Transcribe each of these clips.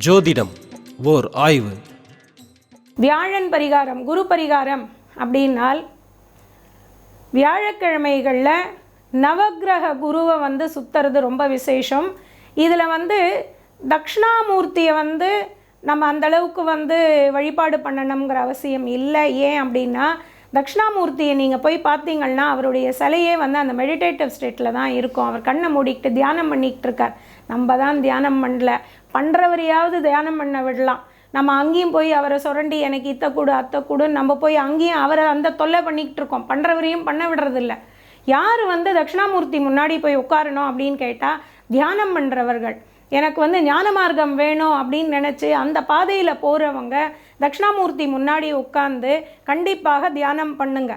ஜோதிடம் ஓர் ஆய்வு. வியாழன் பரிகாரம், குரு பரிகாரம் அப்படின்னால் வியாழக்கிழமைகளில் நவக்கிரக குருவை சுற்றுறது ரொம்ப விசேஷம். இதில் தக்ஷணாமூர்த்தியை நம்ம அந்தளவுக்கு வழிபாடு பண்ணணுங்கிற அவசியம் இல்லை. ஏன் அப்படின்னா, தக்ஷணாமூர்த்தியை நீங்கள் போய் பார்த்தீங்கன்னா அவருடைய சிலையே அந்த மெடிடேட்டிவ் ஸ்டேட்டில் தான் இருக்கும். அவர் கண்ணை மூடிக்கிட்டு தியானம் பண்ணிக்கிட்டு இருக்கார். நம்ம தான் தியானம் பண்ணல, பண்ணுறவரையாவது தியானம் பண்ண விடலாம். நம்ம அங்கேயும் போய் அவரை சுரண்டி எனக்கு இத்தை கூடு அத்தை கூடுன்னு நம்ம போய் அங்கேயும் அவரை அந்த தொல்லை பண்ணிக்கிட்டு இருக்கோம். பண்ணுறவரையும் பண்ண விடுறதில்ல. யார் தக்ஷணாமூர்த்தி முன்னாடி போய் உட்காரணும் அப்படின்னு கேட்டால், தியானம் பண்ணுறவர்கள். எனக்கு ஞான மார்க்கம் வேணும் அப்படின்னு நினச்சி அந்த பாதையில் போகிறவங்க தக்ஷணாமூர்த்தி முன்னாடி உட்காந்து கண்டிப்பாக தியானம் பண்ணுங்க.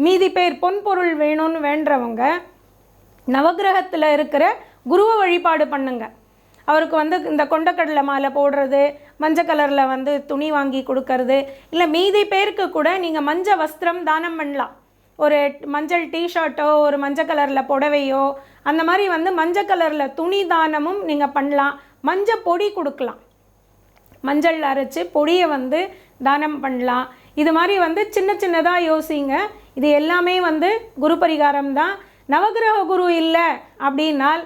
மீதி பேர் பொன் பொருள் வேணும்னு வேண்டவங்க நவக்கிரகத்தில் இருக்கிற குருவை வழிபாடு பண்ணுங்க. அவருக்கு இந்த கொண்டக்கடலை மாலை போடுறது, மஞ்சள் கலரில் துணி வாங்கி கொடுக்கறது, இல்லை மீதி பேருக்கு கூட நீங்கள் மஞ்சள் வஸ்திரம் தானம் பண்ணலாம். ஒரு மஞ்சள் டிஷர்ட்டோ ஒரு மஞ்சள் கலரில் புடவையோ அந்த மாதிரி மஞ்சள் கலரில் துணி தானமும் நீங்கள் பண்ணலாம். மஞ்சள் பொடி கொடுக்கலாம், மஞ்சள் அரைச்சி பொடியை தானம் பண்ணலாம். இது மாதிரி சின்ன சின்னதாக யோசிங்க. இது எல்லாமே குரு பரிகாரம் தான். நவகிரக குரு இல்லை அப்படின்னால்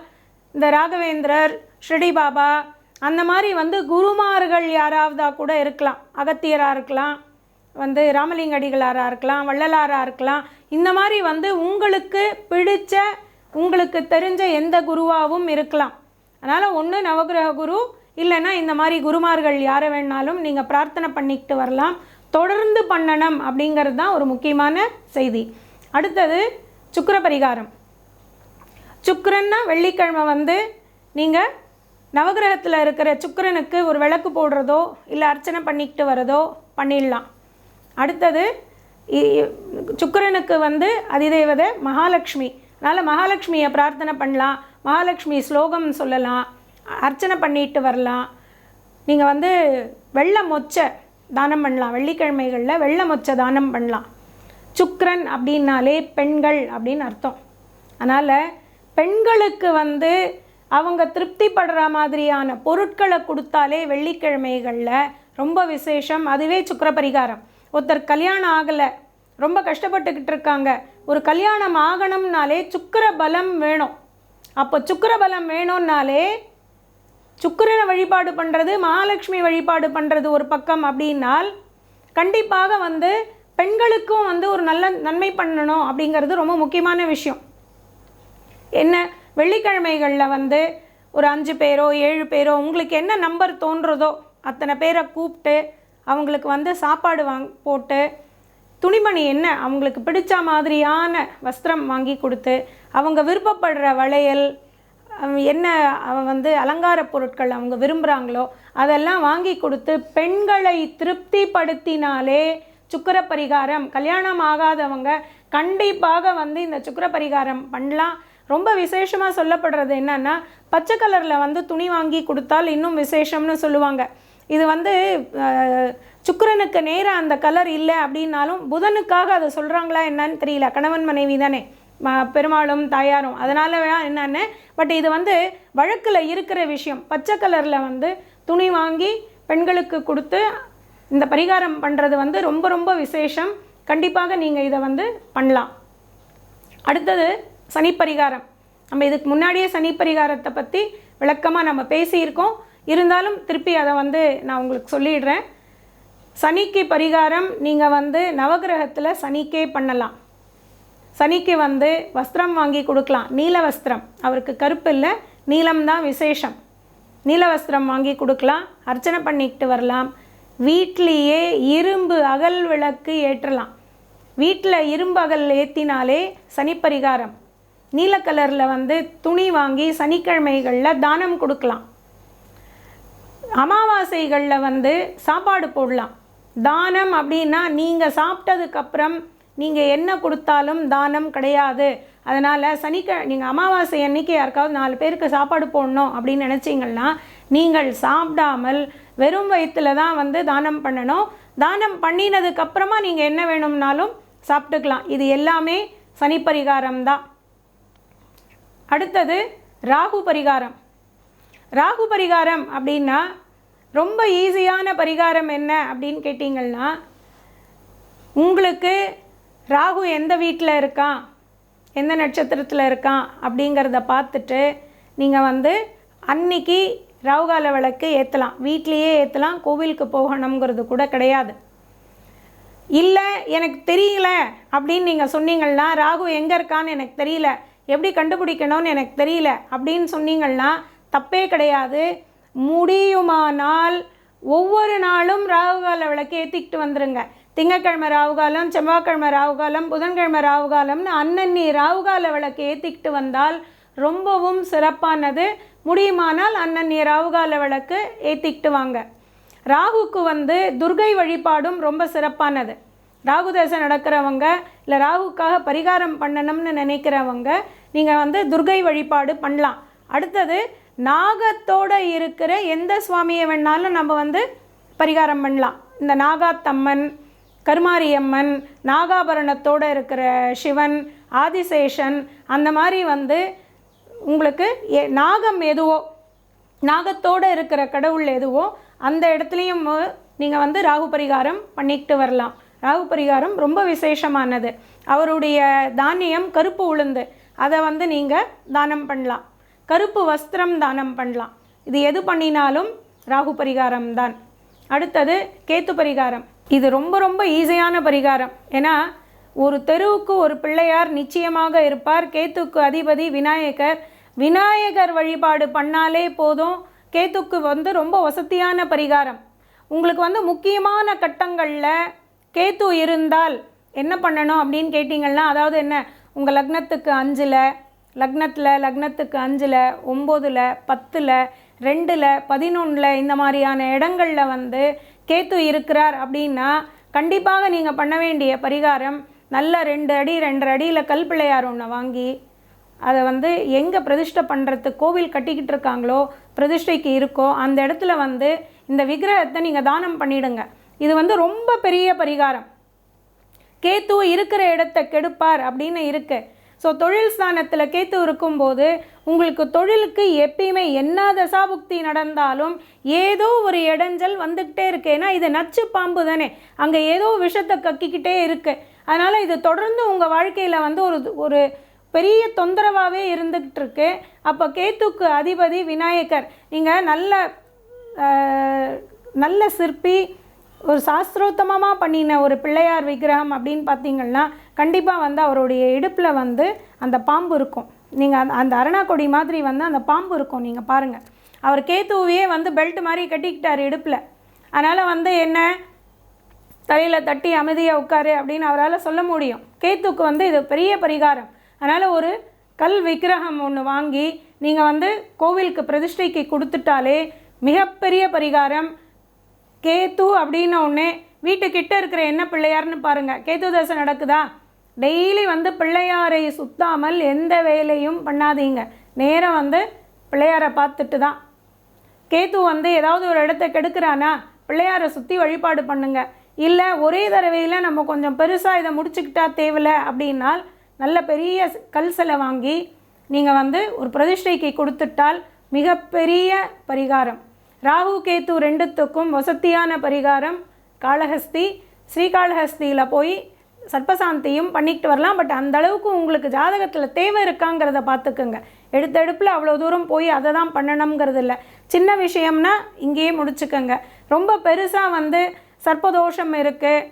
இந்த ராகவேந்திரர், ஷிரடி பாபா அந்த மாதிரி குருமார்கள் யாராவதா கூட இருக்கலாம். அகத்தியராக இருக்கலாம், ராமலிங்க அடிகளாராக இருக்கலாம், வள்ளலாராக இருக்கலாம். இந்த மாதிரி உங்களுக்கு பிடிச்ச உங்களுக்கு தெரிஞ்ச எந்த குருவாகவும் இருக்கலாம். அதனால் ஒன்று நவகிரக குரு, இல்லைன்னா இந்த மாதிரி குருமார்கள் யாரை வேணாலும் நீங்கள் பிரார்த்தனை பண்ணிக்கிட்டு வரலாம். தொடர்ந்து பண்ணணும் அப்படிங்கிறது தான் ஒரு முக்கியமான செய்தி. சுக்கிர பரிகாரம். சுக்கிரன்னா வெள்ளிக்கிழமை நீங்கள் நவகிரகத்தில் இருக்கிற சுக்கிரனுக்கு ஒரு விளக்கு போடுறதோ இல்லை அர்ச்சனை பண்ணிக்கிட்டு வரதோ பண்ணிடலாம். அடுத்தது சுக்கிரனுக்கு அதிதேவதை மகாலட்சுமி. அதனால் மகாலட்சுமியை பிரார்த்தனை பண்ணலாம், மகாலட்சுமி ஸ்லோகம் சொல்லலாம், அர்ச்சனை பண்ணிட்டு வரலாம். நீங்கள் வெள்ளை மொச்சை தானம் பண்ணலாம். வெள்ளிக்கிழமைகளில் வெள்ளை மொச்சை தானம் பண்ணலாம். சுக்கிரன் அப்படின்னாலே பெண்கள் அப்படின்னு அர்த்தம். அதனால் பெண்களுக்கு அவங்க திருப்திப்படுற மாதிரியான பொருட்களை கொடுத்தாலே வெள்ளிக்கிழமைகளில் ரொம்ப விசேஷம். அதுவே சுக்கிர பரிகாரம். ஒருத்தர் கல்யாணம் ஆகலை, ரொம்ப கஷ்டப்பட்டுக்கிட்டு இருக்காங்க, ஒரு கல்யாணம் ஆகணும்னாலே சுக்கிர பலம் வேணும். அப்போ சுக்கிர பலம் வேணும்னாலே சுக்கிரனை வழிபாடு பண்ணுறது, மகாலட்சுமி வழிபாடு பண்ணுறது ஒரு பக்கம் அப்படின்னால், கண்டிப்பாக பெண்களுக்கும் ஒரு நல்ல நன்மை பண்ணணும் அப்படிங்கிறது ரொம்ப முக்கியமான விஷயம். என்ன, வெள்ளிக்கிழமைகளில் ஒரு 5 பேரோ 7 பேரோ உங்களுக்கு என்ன நம்பர் தோன்றதோ அத்தனை பேரை கூப்பிட்டு அவங்களுக்கு சாப்பாடு போட்டு, துணிமணி என்ன அவங்களுக்கு பிடிச்ச மாதிரியான வஸ்திரம் வாங்கி கொடுத்து, அவங்க விருப்பப்படுற வளையல் என்ன அலங்கார பொருட்கள் அவங்க விரும்புகிறாங்களோ அதெல்லாம் வாங்கி கொடுத்து பெண்களை திருப்திப்படுத்தினாலே சுக்கிர பரிகாரம். கல்யாணம் ஆகாதவங்க கண்டிப்பாக இந்த சுக்கிர பரிகாரம் பண்ணலாம். ரொம்ப விசேஷமாக சொல்லப்படுறது என்னன்னா, பச்சை கலரில் துணி வாங்கி கொடுத்தால் இன்னும் விசேஷம்னு சொல்லுவாங்க. இது சுக்கிரனுக்கு நேராக அந்த கலர் இல்லை அப்படின்னாலும் புதனுக்காக அதை சொல்கிறாங்களா என்னன்னு தெரியல. கணவன் மனைவி தானே, பெருமாளும் தாயாரும், அதனால என்னன்னு. பட் இது வழக்கில் இருக்கிற விஷயம். பச்சை கலரில் துணி வாங்கி பெண்களுக்கு கொடுத்து இந்த பரிகாரம் பண்ணுறது ரொம்ப ரொம்ப விசேஷம். கண்டிப்பாக நீங்கள் இதை பண்ணலாம். அடுத்தது சனி பரிகாரம். நம்ம இதுக்கு முன்னாடியே சனி பரிகாரத்தை பற்றி விளக்கமாக நம்ம பேசியிருக்கோம். இருந்தாலும் திருப்பி அதை நான் உங்களுக்கு சொல்லிடுறேன். சனிக்கு பரிகாரம் நீங்கள் நவகிரகத்தில் சனிக்கே பண்ணலாம். சனிக்கு வஸ்திரம் வாங்கி கொடுக்கலாம், நீல வஸ்திரம். அவருக்கு கருப்பு இல்லை, நீலம்தான் விசேஷம். நீல வஸ்திரம் வாங்கி கொடுக்கலாம், அர்ச்சனை பண்ணிக்கிட்டு வரலாம். வீட்லேயே இரும்பு அகல் விளக்கு ஏற்றலாம். வீட்டில் இரும்பு அகல் ஏற்றினாலே சனி பரிகாரம். நீல கலரில் துணி வாங்கி சனிக்கிழமைகளில் தானம் கொடுக்கலாம். அமாவாசைகளில் சாப்பாடு போடலாம். தானம் அப்படின்னா நீங்கள் சாப்பிட்டதுக்கப்புறம் நீங்கள் என்ன கொடுத்தாலும் தானம் கிடையாது. அதனால் நீங்கள் அமாவாசை அன்னைக்கு யாருக்காவது 4 பேருக்கு சாப்பாடு போடணும் அப்படின்னு நினச்சிங்கன்னா நீங்கள் சாப்பிடாமல் வெறும் வயிற்றில் தான் தானம் பண்ணணும். தானம் பண்ணினதுக்கப்புறமா நீங்கள் என்ன வேணும்னாலும் சாப்பிட்டுக்கலாம். இது எல்லாமே சனி பரிகாரம் தான். அடுத்தது ராகு பரிகாரம். ராகு பரிகாரம் அப்படின்னா ரொம்ப ஈஸியான பரிகாரம் என்ன அப்படின்னு கேட்டிங்கன்னா, உங்களுக்கு ராகு எந்த வீட்டில் இருக்கான், எந்த நட்சத்திரத்தில் இருக்கான் அப்படிங்கிறத பார்த்துட்டு நீங்கள் வந்து அன்னைக்கு ராகுகால விளக்கு ஏற்றலாம். வீட்லேயே ஏற்றலாம், கோவிலுக்கு போகணுங்கிறது கூட கிடையாது. இல்லை எனக்கு தெரியல அப்படின்னு நீங்கள் சொன்னீங்கன்னா, ராகு எங்கே இருக்கான்னு எனக்கு தெரியல, எப்படி கண்டுபிடிக்கணும்னு எனக்கு தெரியல அப்படின்னு சொன்னீங்கன்னா தப்பே கிடையாது. முடியுமானால் ஒவ்வொரு நாளும் ராகுகால விளக்கு ஏற்றிக்கிட்டு வந்துடுங்க. திங்கட்கிழமை ராகுகாலம், செவ்வாய்க்கிழமை ராகுகாலம், புதன்கிழமை ராகுகாலம்னு அன்னன்னி ராகுகால விளக்கு ஏற்றிக்கிட்டு வந்தால் ரொம்பவும் சிறப்பானது. முடியுமானால் அன்னன்னி ராகுகால விளக்கு ஏற்றிக்கிட்டு வாங்க. ராகுக்கு வந்து துர்கை வழிபாடும் ரொம்ப சிறப்பானது. ராகு தசை நடக்கிறவங்க இல்லை ராகுக்காக பரிகாரம் பண்ணணும்னு நினைக்கிறவங்க நீங்கள் வந்து துர்கை வழிபாடு பண்ணலாம். அடுத்தது நாகத்தோடு இருக்கிற எந்த சுவாமியை வேணாலும் நம்ம வந்து பரிகாரம் பண்ணலாம். இந்த நாகாத்தம்மன், கருமாரியம்மன், நாகாபரணத்தோடு இருக்கிற சிவன், ஆதிசேஷன், அந்த மாதிரி வந்து உங்களுக்கு நாகம் எதுவோ, நாகத்தோடு இருக்கிற கடவுள் எதுவோ அந்த இடத்துலையும் நீங்கள் வந்து ராகு பரிகாரம் பண்ணிக்கிட்டு வரலாம். ராகு பரிகாரம் ரொம்ப விசேஷமானது. அவருடைய தானியம் கருப்பு உளுந்து, அதை வந்து நீங்கள் தானம் பண்ணலாம். கருப்பு வஸ்திரம் தானம் பண்ணலாம். இது எது பண்ணினாலும் ராகு பரிகாரம் தான். அடுத்தது கேத்து பரிகாரம். இது ரொம்ப ரொம்ப ஈஸியான பரிகாரம். ஏன்னா ஒரு தெருவுக்கு ஒரு பிள்ளையார் நிச்சயமாக இருப்பார். கேத்துக்கு அதிபதி விநாயகர். விநாயகர் வழிபாடு பண்ணாலே போதும். கேத்துக்கு வந்து ரொம்ப வசதியான பரிகாரம். உங்களுக்கு வந்து முக்கியமான கட்டங்களில் கேத்து இருந்தால் என்ன பண்ணணும் அப்படின்னு கேட்டிங்கன்னா, அதாவது என்ன, உங்கள் லக்னத்துக்கு 5ல், லக்னத்துக்கு 5ல், 9ல், 10ல், 2ல், 11ல் இந்த மாதிரியான இடங்களில் வந்து கேத்து இருக்கிறார் அப்படின்னா கண்டிப்பாக நீங்கள் பண்ண வேண்டிய பரிகாரம், நல்ல 2 அடி 2.5 அடியில் கல் பிள்ளையார் ஒன்று வாங்கி அதை வந்து எங்கே பிரதிஷ்டை பண்ணுறதுக்கு கோவில் கட்டிக்கிட்டு இருக்காங்களோ, பிரதிஷ்டைக்கு இருக்கோ அந்த இடத்துல வந்து இந்த விக்கிரகத்தை நீங்கள் தானம் பண்ணிவிடுங்க. இது வந்து ரொம்ப பெரிய பரிகாரம். கேத்து இருக்கிற இடத்தை கெடுப்பார் அப்படின்னு இருக்குது. ஸோ தொழில் ஸ்தானத்தில் கேத்து இருக்கும்போது உங்களுக்கு தொழிலுக்கு எப்பயுமே என்ன தசாபுக்தி நடந்தாலும் ஏதோ ஒரு இடைஞ்சல் வந்துக்கிட்டே இருக்குது. ஏன்னா இது நச்சு பாம்பு தானே, அங்கே ஏதோ விஷத்தை கக்கிக்கிட்டே இருக்குது. அதனால் இது தொடர்ந்து உங்கள் வாழ்க்கையில் வந்து ஒரு பெரிய தொந்தரவாகவே இருந்துக்கிட்டு இருக்கு. அப்போ கேத்துக்கு அதிபதி விநாயகர். நீங்கள் நல்ல சிற்பி, ஒரு சாஸ்திரோத்தமமாக பண்ணின ஒரு பிள்ளையார் விக்கிரகம் அப்படின்னு பார்த்தீங்கன்னா கண்டிப்பாக வந்து அவருடைய இடுப்பில் வந்து அந்த பாம்பு இருக்கும். நீங்கள் அந்த அரணாக்கொடி மாதிரி வந்து அந்த பாம்பு இருக்கும். நீங்கள் பாருங்கள், அவர் கேத்துவையே வந்து பெல்ட் மாதிரி கட்டிக்கிட்டார் இடுப்பில். அதனால் வந்து என்ன, தலையில் தட்டி அமைதியாக உட்காரு அப்படின்னு அவரால் சொல்ல முடியும். கேத்துக்கு வந்து இது பெரிய பரிகாரம். அதனால் ஒரு கல் விக்கிரகம் ஒன்று வாங்கி நீங்கள் வந்து கோவிலுக்கு பிரதிஷ்டைக்கு கொடுத்துட்டாலே மிகப்பெரிய பரிகாரம். கேத்து அப்படின்னு ஒன்று வீட்டுக்கிட்ட இருக்கிற என்ன பிள்ளையார்னு பாருங்கள். கேத்து தசை நடக்குதா, டெய்லி வந்து பிள்ளையாரை சுத்தாமல் எந்த வேலையும் பண்ணாதீங்க. நேரம் வந்து பிள்ளையாரை பார்த்துட்டு தான். கேத்து வந்து ஏதாவது ஒரு இடத்த கெடுக்கிறானா, பிள்ளையாரை சுற்றி வழிபாடு பண்ணுங்க. இல்லை ஒரே தடவையில் நம்ம கொஞ்சம் பெருசாக இதை முடிச்சுக்கிட்டா தேவையில்லை அப்படின்னால் நல்ல பெரிய கல் சிலை வாங்கி நீங்கள் வந்து ஒரு பிரதிஷ்டைக்கு கொடுத்துட்டால் மிகப்பெரிய பரிகாரம். ராகு கேத்து ரெண்டுத்துக்கும் வசதியான பரிகாரம் காளஹஸ்தி. ஸ்ரீகாளஹஸ்தியில் போய் சர்ப்பசாந்தியும் பண்ணிக்கிட்டு வரலாம். பட் அந்த அளவுக்கு உங்களுக்கு ஜாதகத்தில் தேவை இருக்காங்கிறத பார்த்துக்குங்க. எடுப்பில் அவ்வளோ தூரம் போய் அதை தான் பண்ணணுங்கிறது இல்லை. சின்ன விஷயம்னா இங்கேயே முடிச்சுக்கோங்க. ரொம்ப பெருசாக வந்து சர்ப்பதோஷம் இருக்குது,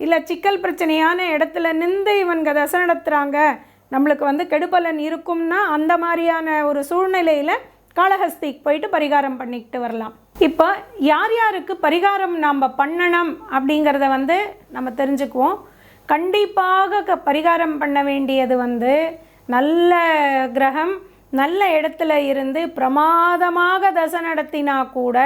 இல்லை சிக்கல் பிரச்சனையான இடத்துல நின்று இவங்க தசை நடத்துகிறாங்க, நம்மளுக்கு வந்து கெடுபலன் இருக்கும்னா அந்த மாதிரியான ஒரு சூழ்நிலையில் காளஹஸ்திக்கு போயிட்டு பரிகாரம் பண்ணிக்கிட்டு வரலாம். இப்போ யார் யாருக்கு பரிகாரம் நாம் பண்ணணும் அப்படிங்கிறத வந்து நம்ம தெரிஞ்சுக்குவோம். கண்டிப்பாக பரிகாரம் பண்ண வேண்டியது வந்து நல்ல கிரகம் நல்ல இடத்துல இருந்து பிரமாதமாக தசை நடத்தினா கூட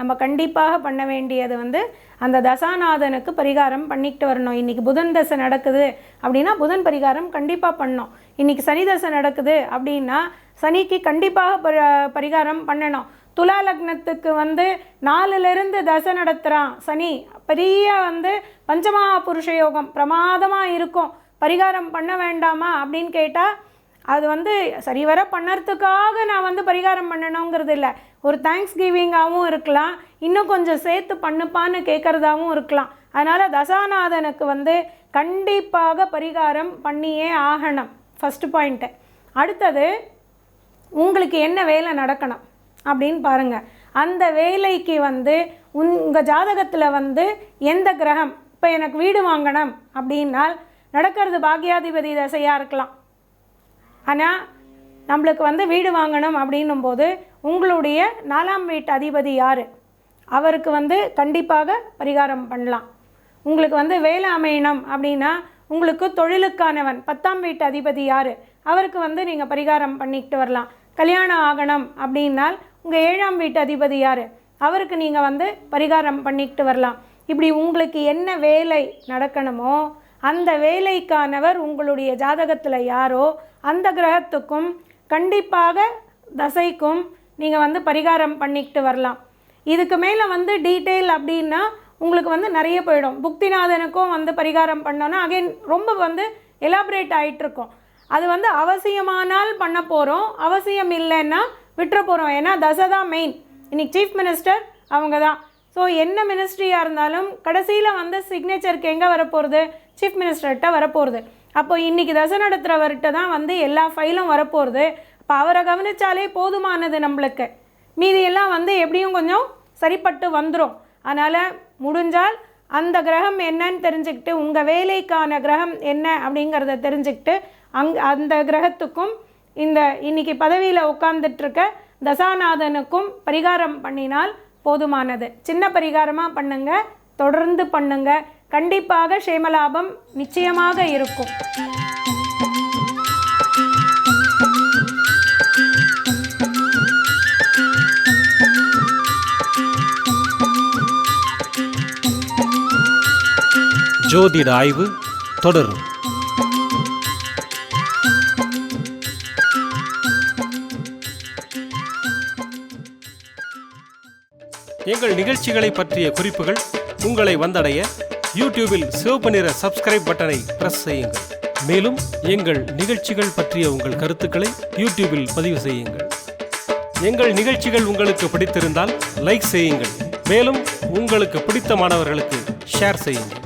நம்ம கண்டிப்பாக பண்ண வேண்டியது வந்து அந்த தசாநாதனுக்கு பரிகாரம் பண்ணிக்கிட்டு வரணும். இன்றைக்கி புதன் தசை நடக்குது அப்படின்னா புதன் பரிகாரம் கண்டிப்பாக பண்ணணும். இன்றைக்கி சனி தசை நடக்குது அப்படின்னா சனிக்கு கண்டிப்பாக பரிகாரம் பண்ணணும். துலா லக்னத்துக்கு வந்து 4லிருந்து தசை நடத்துகிறான் சனி, பெரிய வந்து பஞ்சமஹா புருஷ யோகம் பிரமாதமாக இருக்கும், பரிகாரம் பண்ண வேண்டாமா அப்படின்னு கேட்டால் அது வந்து சரிவர பண்ணுறதுக்காக நான் வந்து பரிகாரம் பண்ணணுங்கிறது இல்லை. ஒரு தேங்க்ஸ் கிவிங்காகவும் இருக்கலாம், இன்னும் கொஞ்சம் சேர்த்து பண்ணுப்பான்னு கேட்குறதாகவும் இருக்கலாம். அதனால் தசாநாதனுக்கு வந்து கண்டிப்பாக பரிகாரம் பண்ணியே ஆகணும். First point. அடுத்தது, உங்களுக்கு என்ன வேலை நடக்கணும் அப்படின்னு பாருங்கள். அந்த வேலைக்கு வந்து உங்கள் ஜாதகத்தில் வந்து எந்த கிரகம், இப்போ எனக்கு வீடு வாங்கணும் அப்படின்னால் நடக்கிறது பாக்யாதிபதி தசையாக இருக்கலாம். ஆனால் நம்மளுக்கு வந்து வீடு வாங்கணும் அப்படின்னும் போது உங்களுடைய 4ஆம் வீட்டு அதிபதி யார், அவருக்கு வந்து கண்டிப்பாக பரிகாரம் பண்ணலாம். உங்களுக்கு வந்து வேலை அமையணும் அப்படின்னா உங்களுக்கு தொழிலுக்கானவன் 10ஆம் வீட்டு அதிபதி யார், அவருக்கு வந்து நீங்கள் பரிகாரம் பண்ணிக்கிட்டு வரலாம். கல்யாணம் ஆகணும் அப்படின்னால் உங்கள் 7ஆம் வீட்டு அதிபதி யார், அவருக்கு நீங்கள் வந்து பரிகாரம் பண்ணிக்கிட்டு வரலாம். இப்படி உங்களுக்கு என்ன வேலை நடக்கணுமோ அந்த வேலைக்கானவர் உங்களுடைய ஜாதகத்தில் யாரோ அந்த கிரகத்துக்கும் கண்டிப்பாக தசைக்கும் நீங்கள் வந்து பரிகாரம் பண்ணிக்கிட்டு வரலாம். இதுக்கு மேலே வந்து டீட்டெயில் அப்படின்னா உங்களுக்கு வந்து நிறைய போயிடும். புக்திநாதனுக்கும் வந்து பரிகாரம் பண்ணோன்னா அகைன் ரொம்ப வந்து எலாபரேட் ஆகிட்டுருக்கோம். அது வந்து அவசியமானால் பண்ண போகிறோம், அவசியம் இல்லைன்னா விட்டுற போகிறோம். ஏன்னா தசை தான் மெயின். இன்றைக்கி சீஃப் மினிஸ்டர் அவங்க தான். ஸோ என்ன மினிஸ்ட்ரியாக இருந்தாலும் கடைசியில் வந்து சிக்னேச்சருக்கு எங்கே வரப்போகிறது, சீஃப் மினிஸ்டர்கிட்ட வரப்போகிறது. அப்போ இன்றைக்கி தசை நடத்துகிறவர்கிட்ட தான் வந்து எல்லா ஃபைலும் வரப்போகிறது. இப்போ அவரை கவனித்தாலே போதுமானது நம்மளுக்கு. மீதியெல்லாம் வந்து எப்படியும் கொஞ்சம் சரிப்பட்டு வந்துடும். அதனால் முடிஞ்சால் அந்த கிரகம் என்னன்னு தெரிஞ்சுக்கிட்டு, உங்கள் வேலைக்கான கிரகம் என்ன அப்படிங்கிறத தெரிஞ்சுக்கிட்டு அந்த கிரகத்துக்கும் இந்த இன்றைக்கி பதவியில் உட்கார்ந்துட்டுருக்க தசாநாதனுக்கும் பரிகாரம் பண்ணினால் போதுமானது. சின்ன பரிகாரமாக பண்ணுங்க, தொடர்ந்து பண்ணுங்க, கண்டிப்பாக க்ஷேமலாபம் நிச்சயமாக இருக்கும். ஜோதிட ஆய்வு தொடரும். எங்கள் நிகழ்ச்சிகளை பற்றிய குறிப்புகள் உங்களை வந்தடைய யூடியூபில் சிவப்பு நிற சப்ஸ்கிரைப் பட்டனை பிரஸ் செய்யுங்கள். மேலும் எங்கள் நிகழ்ச்சிகள் பற்றிய உங்கள் கருத்துக்களை யூடியூபில் பதிவு செய்யுங்கள். எங்கள் நிகழ்ச்சிகள் உங்களுக்கு பிடித்திருந்தால் லைக் செய்யுங்கள். மேலும் உங்களுக்கு பிடித்த மாணவர்களுக்கு ஷேர் செய்யுங்கள்.